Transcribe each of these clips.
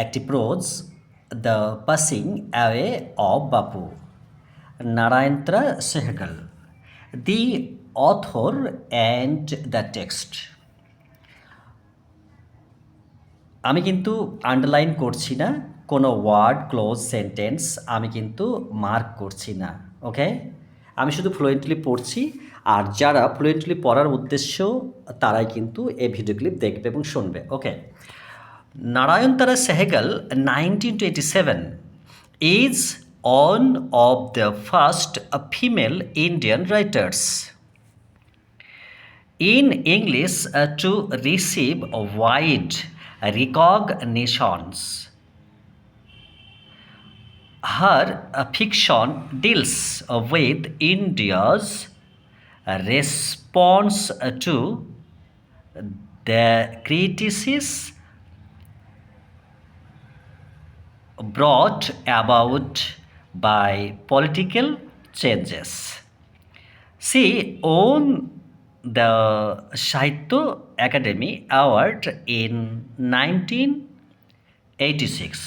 একটি prose, the passing away of Bapu, Nayantara Sahgal, the author and the text. আমি কিন্তু underline করছি না, কোনো ওয়ার্ড ক্লোজ সেন্টেন্স আমি কিন্তু মার্ক করছি না, ওকে? আমি শুধু ফ্লুয়েন্টলি পড়ছি, আর যারা ফ্লুয়েন্টলি পড়ার উদ্দেশ্য তারাই কিন্তু এই ভিডিও ক্লিপ দেখবে এবং শুনবে, ওকে? Narayantara Sehgal, 1927, is one of the first female Indian writers in English to receive wide recognitions. Her fiction deals with India's response to the criticism brought about by political changes. She won the Sahitya Academy Award in 1986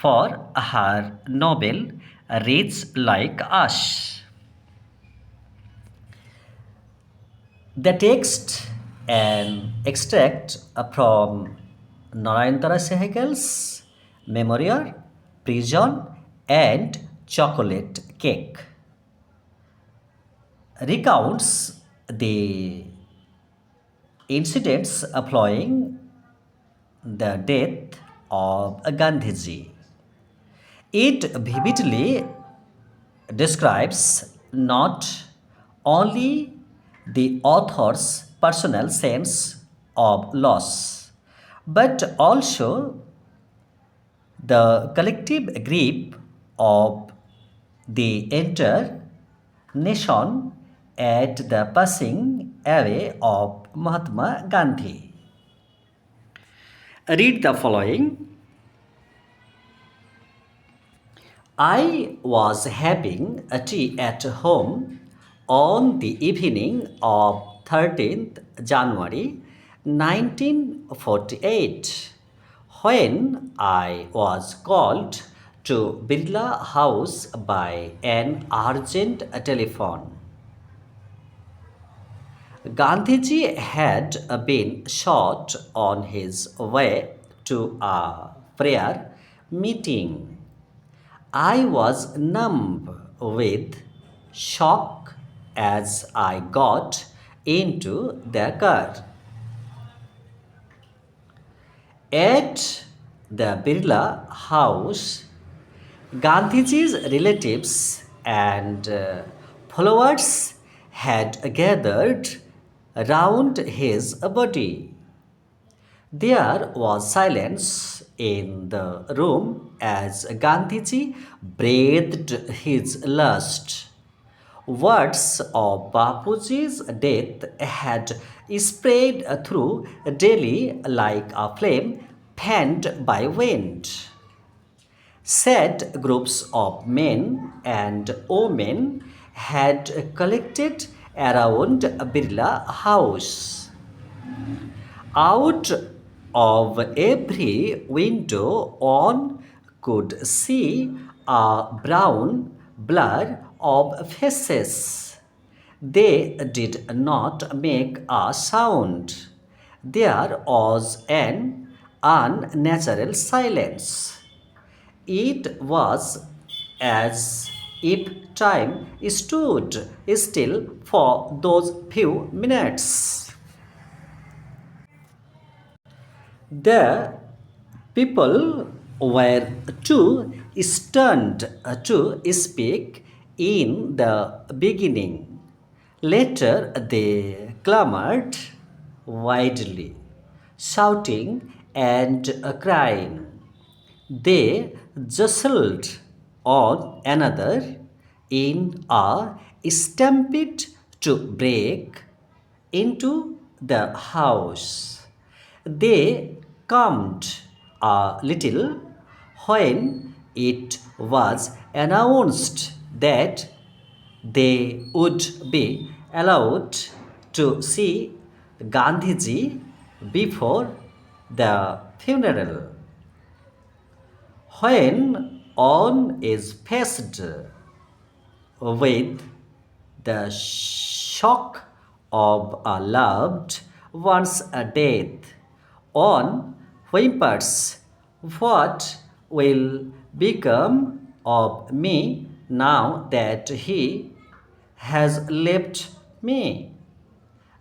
for her novel Rich Like Us. The text, an extract from Narayantara Sehgal's Memoir, Prison and Chocolate Cake, recounts the incidents following the death of Gandhiji. It vividly describes not only the author's personal sense of loss, but also the collective grief of the entire nation at the passing away of Mahatma Gandhi. Read the following. I was having a tea at home on the evening of 13th January 1948 when I was called to Birla House by an urgent telephone. Gandhiji had been shot on his way to a prayer meeting. I was numb with shock as I got into the car. At the Birla house, Gandhiji's relatives and followers had gathered round his body. There was silence in the room as Gandhiji breathed his last. Words of Bapuji's death had spread through Delhi like a flame fanned by wind. Sad groups of men and women had collected around Birla House. Out of every window, one could see a brown blur of faces. They did not make a sound. There was an unnatural silence. It was as if time stood still for those few minutes. The people were too stunned to speak in the beginning. Later, they clamored widely, shouting and crying. They jostled on another in a stampede to break into the house. They calmed a little when it was announced that they would be allowed to see Gandhiji before the funeral. When one is faced with the shock of a loved one's death, one whimpers, "What will become of me now that he has left me?"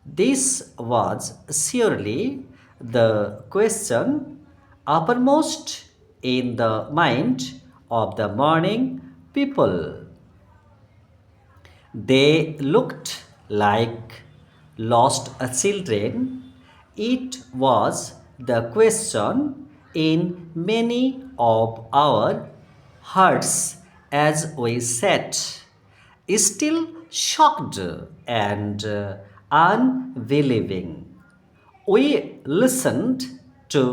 This was surely the question uppermost in the mind of the mourning people. They looked like lost children. It was the question in many of our hearts as we sat, still shocked and unbelieving. We listened to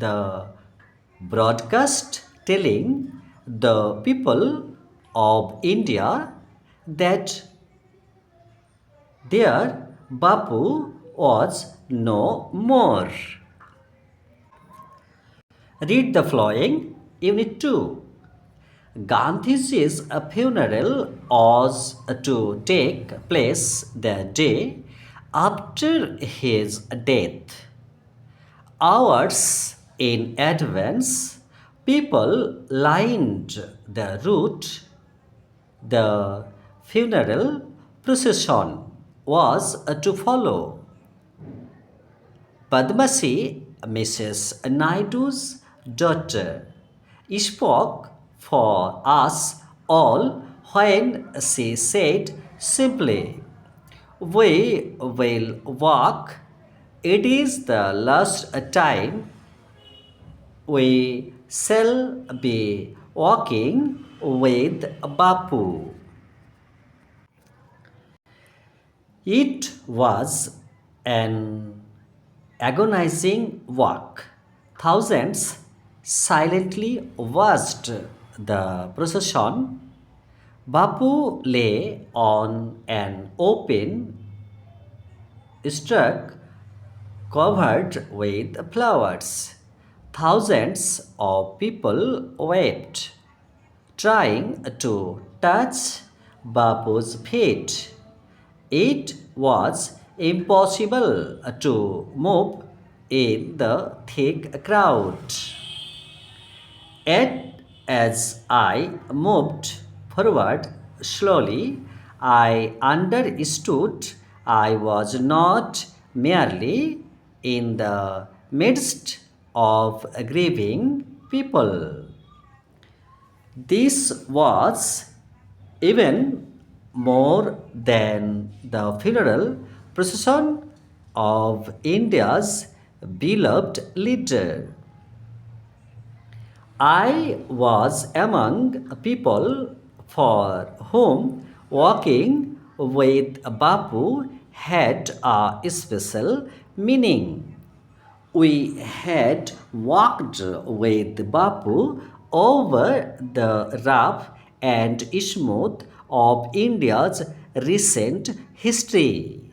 the broadcast telling the people of India that their Bapu was no more. Read the following Unit 2. Gandhiji's funeral was to take place the day after his death. Hours in advance, people lined the route. The funeral procession was to follow. Padmasi, Mrs. Naidu's daughter, spoke for us all when she said simply, "We will walk. It is the last time we shall be walking with Bapu." It was an agonizing walk. Thousands silently watched the procession. Bapu lay on an open struck covered with flowers. Thousands of people wept, trying to touch Bapu's feet. It was impossible to move in the thick crowd. Yet, as I moved forward slowly, I understood I was not merely in the midst of grieving people. This was even more than the funeral procession of India's beloved leader. I was among people for whom walking with Bapu had a special meaning. We had walked with Bapu over the rough and smooth of India's recent history.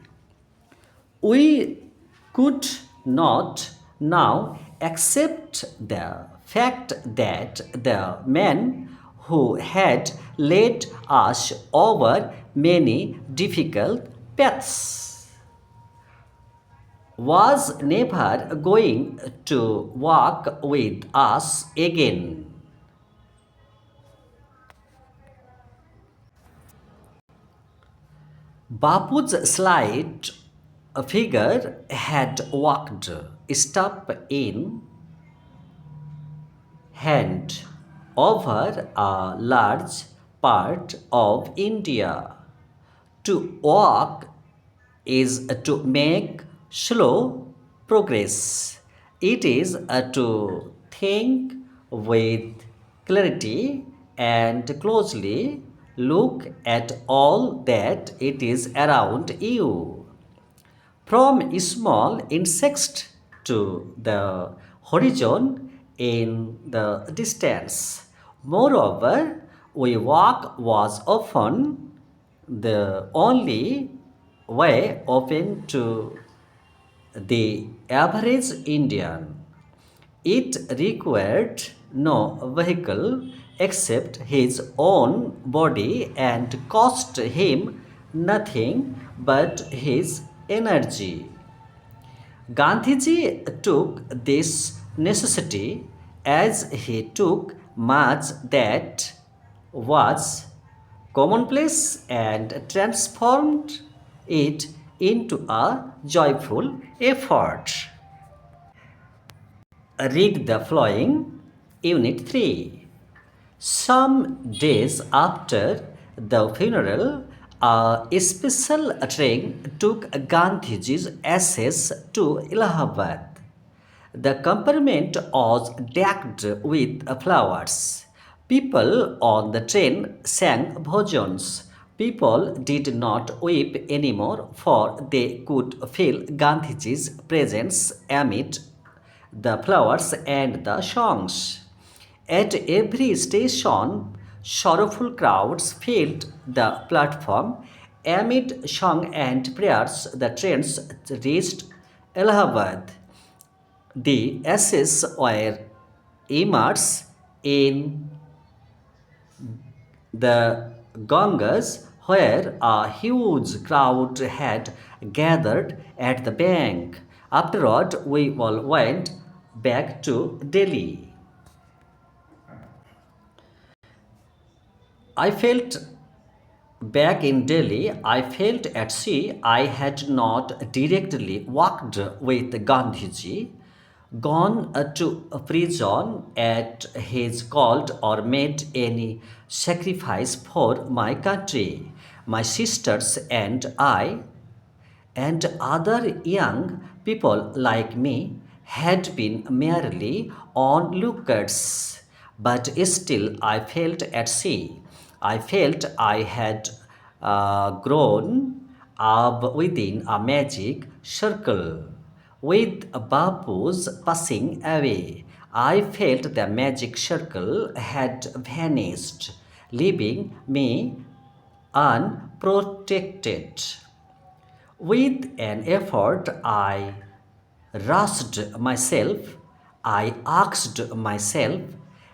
We could not now accept the fact that the man who had led us over many difficult paths was never going to walk with us again. Bapu's slight figure had walked step in hand over a large part of India. To walk is to make slow progress. It is to think with clarity and closely look at all that it is around you. From small insects to the horizon in the distance. Moreover, we walk was often the only way open to the average Indian. It required no vehicle except his own body and cost him nothing but his energy. Gandhiji took this necessity as he took much that was commonplace and transformed it into a joyful effort. Read the following Unit 3. Some days after the funeral, a special train took Gandhiji's ashes to Allahabad. The compartment was decked with flowers. People on the train sang bhajans. People did not weep anymore, for they could feel Gandhiji's presence amid the flowers and the songs. At every station, sorrowful crowds filled the platform. Amid song and prayers, the trains reached Allahabad. The ashes were immersed in the Ganges, where a huge crowd had gathered at the bank. Afterward, we all went back to Delhi. I felt Back in Delhi, I felt at sea. I had not directly walked with Gandhiji, gone to a prison at his call, or made any sacrifice for my country. My sisters and other young people like me had been merely onlookers, but still I felt at sea. I felt I had grown up within a magic circle. With Bapu's passing away, I felt the magic circle had vanished, leaving me unprotected. With an effort, I roused myself. I asked myself,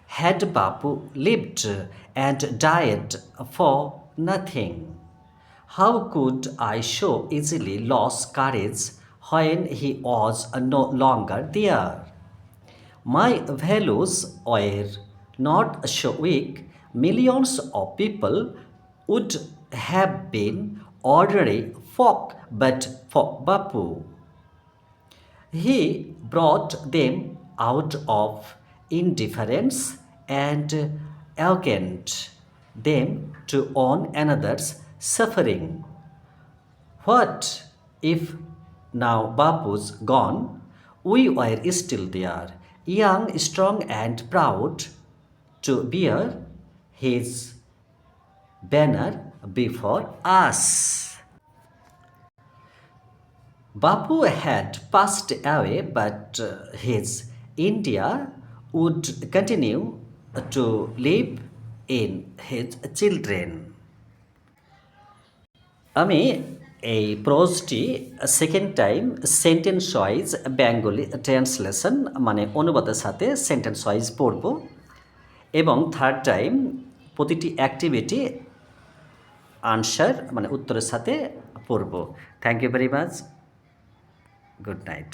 had Bapu lived and died for nothing? How could I so easily lose courage when he was no longer there? My values were not so weak. Millions of people would have been ordinary folk, but for Bapu, he brought them out of indifference and awakened them to one another's suffering. What if now Bapu's gone? We were still there, young, strong, and proud to bear his banner before us. Bapu had passed away, but his India would continue to live in his children. আমি এই প্রোজটি second time sentence wise Bengali translation মানে অনুবাদের সাথে sentence wise পড়ব এবং third time প্রতিটি activity answer মানে উত্তরের সাথে পড়ব। Thank you very much. Good night.